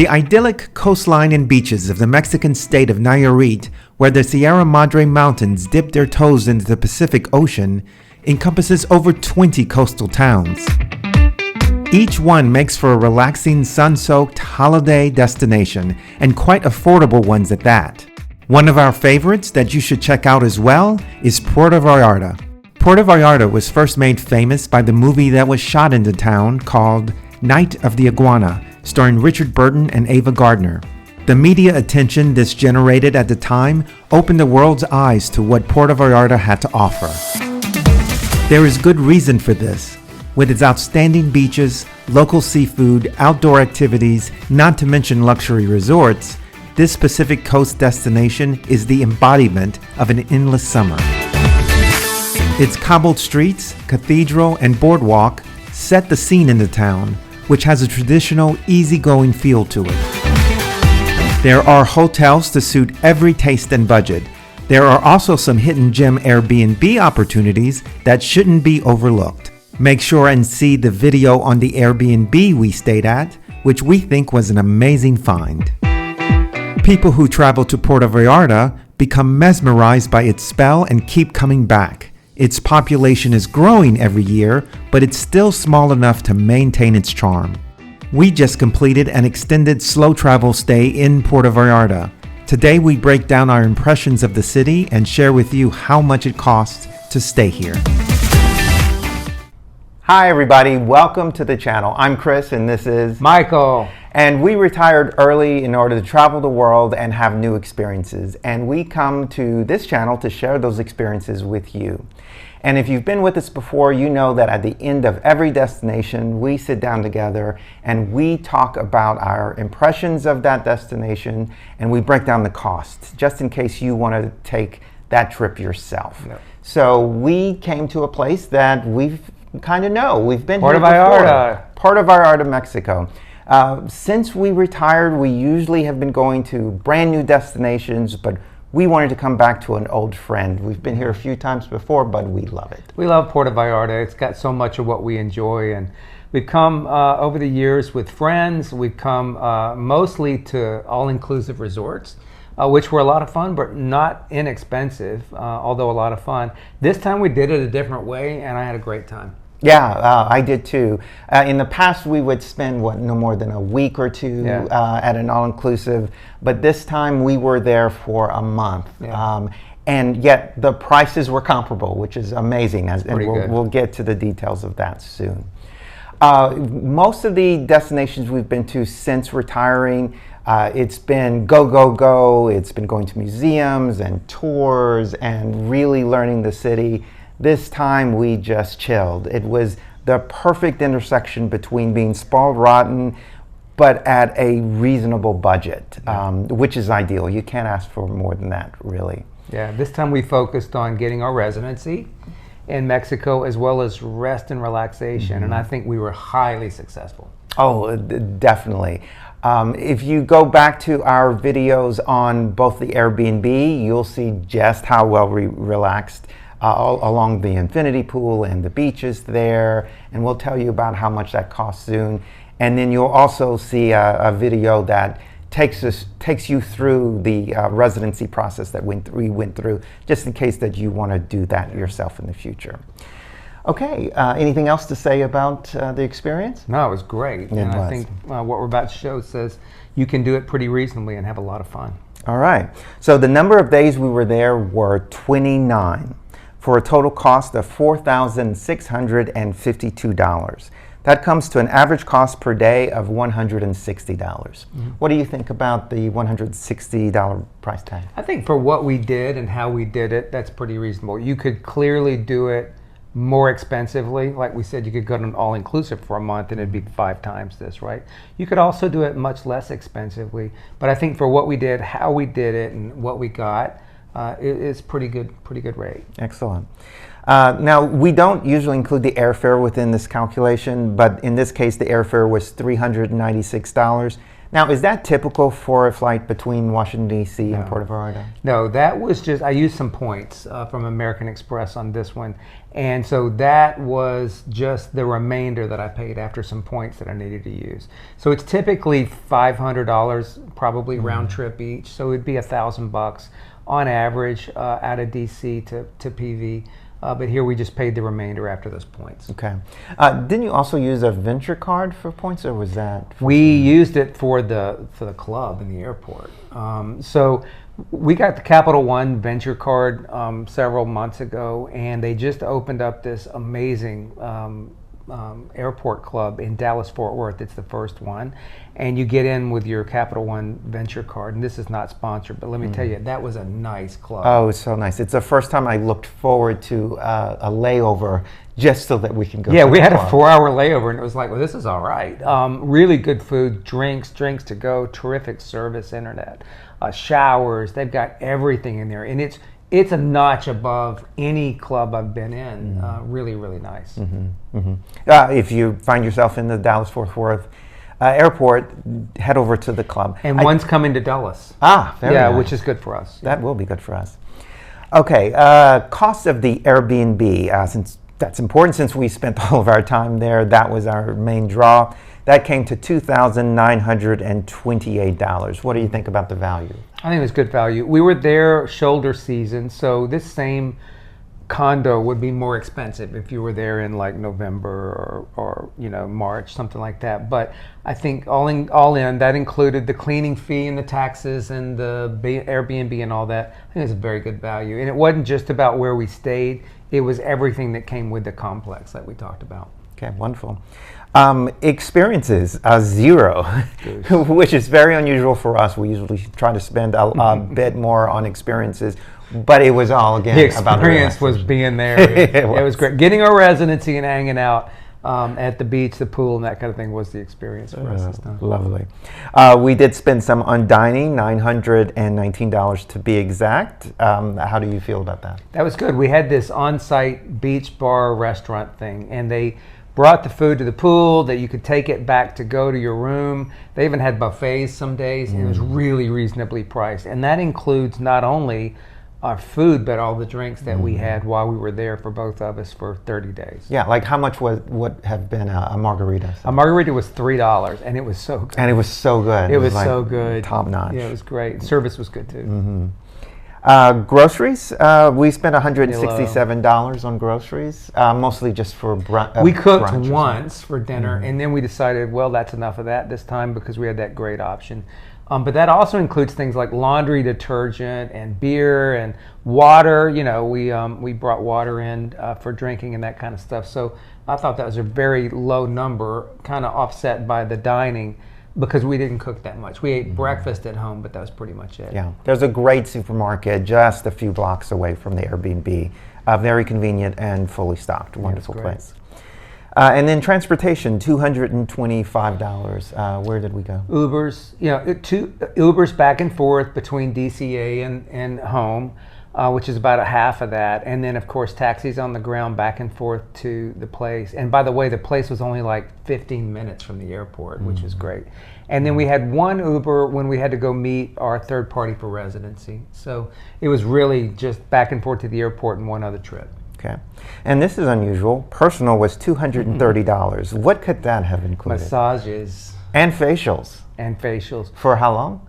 The idyllic coastline and beaches of the Mexican state of Nayarit, where the Sierra Madre Mountains dip their toes into the Pacific Ocean, encompasses over 20 coastal towns. Each one makes for a relaxing, sun-soaked holiday destination, and quite affordable ones at that. One of our favorites that you should check out as well is Puerto Vallarta. Puerto Vallarta was first made famous by the movie that was shot in the town called Night of the Iguana, starring Richard Burton and Ava Gardner. The media attention this generated at the time opened the world's eyes to what Puerto Vallarta had to offer. There is good reason for this. With its outstanding beaches, local seafood, outdoor activities, not to mention luxury resorts, this Pacific Coast destination is the embodiment of an endless summer. Its cobbled streets, cathedral, and boardwalk set the scene in the town, which has a traditional, easygoing feel to it. There are hotels to suit every taste and budget. There are also some hidden gem Airbnb opportunities that shouldn't be overlooked. Make sure and see the video on the Airbnb we stayed at, which we think was an amazing find. People who travel to Puerto Vallarta become mesmerized by its spell and keep coming back. Its population is growing every year, but it's still small enough to maintain its charm. We just completed an extended slow travel stay in Puerto Vallarta. Today we break down our impressions of the city and share with you how much it costs to stay here. Hi everybody, welcome to the channel. I'm Chris and this is Michael. And we retired early in order to travel the world and have new experiences. And we come to this channel to share those experiences with you. And if you've been with us before, you know that at the end of every destination, we sit down together and we talk about our impressions of that destination and we break down the costs, just in case you want to take that trip yourself. Yep. So we came to a place that we've kind of know. We've been Puerto here before. Vallarta. Puerto Vallarta, Mexico. Since we retired, we usually have been going to brand new destinations, but we wanted to come back to an old friend. We've been here a few times before, but we love it. We love Puerto Vallarta. It's got so much of what we enjoy, and we've come over the years with friends. We've come mostly to all-inclusive resorts, which were a lot of fun, but not inexpensive, although a lot of fun. This time we did it a different way, and I had a great time. Yeah, I did too. In the past, we would spend, no more than a week or two at an all-inclusive, but this time we were there for a month. Yeah. And yet the prices were comparable, which is amazing, and we'll get to the details of that soon. Most of the destinations we've been to since retiring, it's been go, go, go. It's been going to museums and tours and really learning the city. This time we just chilled. It was the perfect intersection between being spoiled rotten, but at a reasonable budget, which is ideal. You can't ask for more than that, really. Yeah, this time we focused on getting our residency in Mexico as well as rest and relaxation, and I think we were highly successful. Oh, definitely. If you go back to our videos on both the Airbnb, you'll see just how well we relaxed along the infinity pool and the beaches there, and we'll tell you about how much that costs soon. And then you'll also see a video that takes you through the residency process that we went through, just in case that you want to do that yourself in the future. Okay, anything else to say about the experience? No, it was great. And I think what we're about to show says you can do it pretty reasonably and have a lot of fun. All right, so the number of days we were there were 29. For a total cost of $4,652. That comes to an average cost per day of $160. What do you think about the $160 price tag? I think for what we did and how we did it, that's pretty reasonable. You could clearly do it more expensively. Like we said, you could go to an all-inclusive for a month and it'd be 5 times this, right? You could also do it much less expensively. But I think for what we did, how we did it, and what we got, it's pretty good rate. Excellent. Now, we don't usually include the airfare within this calculation, but in this case, the airfare was $396. Now, is that typical for a flight between Washington, D.C. and No. Puerto Vallarta? No, that was just, I used some points from American Express on this one. And so that was just the remainder that I paid after some points that I needed to use. So it's typically $500 probably round trip each. So it'd be $1,000 on average out of DC to PV. But here we just paid the remainder after those points. Okay. Didn't you also use a venture card for points, or was that? We used it for the club in the airport. So we got the Capital One venture card several months ago, and they just opened up this amazing airport club in Dallas-Fort Worth. It's the first one, and you get in with your Capital One venture card. And this is not sponsored, but let me tell you, that was a nice club. Oh, it's so nice. It's the first time I looked forward to a layover just so that we can go. Yeah, we had a club. 4-hour layover, and it was like, well, this is all right. Really good food, drinks to go, terrific service, internet, showers. They've got everything in there, and it's a notch above any club I've been in. Really, really nice. If you find yourself in the Dallas-Fort Worth airport, head over to the club. And one's coming to Dulles. Very yeah, nice. which is good for us. That will be good for us. Okay, cost of the Airbnb, since that's important since we spent all of our time there. That was our main draw. That came to $2,928. What do you think about the value? I think it was good value. We were there shoulder season, so this same condo would be more expensive if you were there in like November or March, something like that. But I think all in that included the cleaning fee and the taxes and the Airbnb and all that. I think it's a very good value. And it wasn't just about where we stayed, it was everything that came with the complex that we talked about. Okay, wonderful. Experiences, 0, which is very unusual for us. We usually try to spend a bit more on experiences, but it was all, again, The about experience was being there. It was great. Getting our residency and hanging out at the beach, the pool, and that kind of thing was the experience for us this time. Lovely. We did spend some on dining, $919 to be exact. How do you feel about that? That was good. We had this on-site beach bar restaurant thing, and they brought the food to the pool that you could take it back to go to your room. They even had buffets some days, and it was really reasonably priced. And that includes not only our food, but all the drinks that we had while we were there for both of us for 30 days. Yeah, like how much would have been a margarita? A margarita was $3, and it was so good. And it was so good. It was like so good. Top notch. Yeah, it was great. Service was good too. Groceries, we spent $167 on groceries, mostly just for we cooked brunch or once for dinner, and then we decided, well, that's enough of that this time because we had that great option. But that also includes things like laundry detergent and beer and water. We brought water in for drinking and that kind of stuff. So I thought that was a very low number, kind of offset by the dining, because we didn't cook that much. We ate breakfast at home, but that was pretty much it. Yeah, there's a great supermarket just a few blocks away from the Airbnb. Very convenient and fully stocked. Wonderful place. And then transportation, $225. Where did we go? Ubers, Ubers back and forth between DCA and home, which is about a half of that. And then, of course, taxis on the ground back and forth to the place. And by the way, the place was only like 15 minutes from the airport, which was great. And then we had one Uber when we had to go meet our third party for residency. So it was really just back and forth to the airport and one other trip. Okay. And this is unusual. Personal was $230. What could that have included? Massages. And facials. And facials. For how long?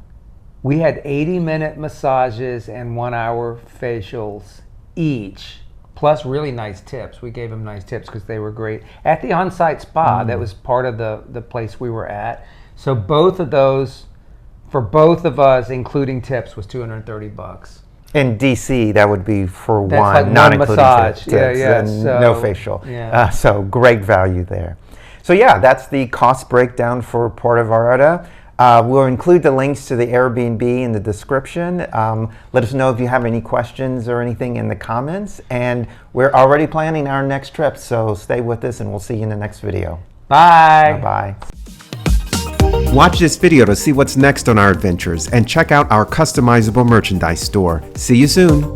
We had 80-minute massages and 1-hour facials each, plus really nice tips. We gave them nice tips because they were great. At the on-site spa, that was part of the place we were at. So both of those, for both of us, including tips, was $230. In DC, that would be for That's one, like not one including massage. tips, and no facial. Yeah. So great value there. So yeah, that's the cost breakdown for Puerto Vallarta. We'll include the links to the Airbnb in the description. Let us know if you have any questions or anything in the comments. And we're already planning our next trip, so stay with us and we'll see you in the next video. Bye. Bye-bye. Watch this video to see what's next on our adventures and check out our customizable merchandise store. See you soon.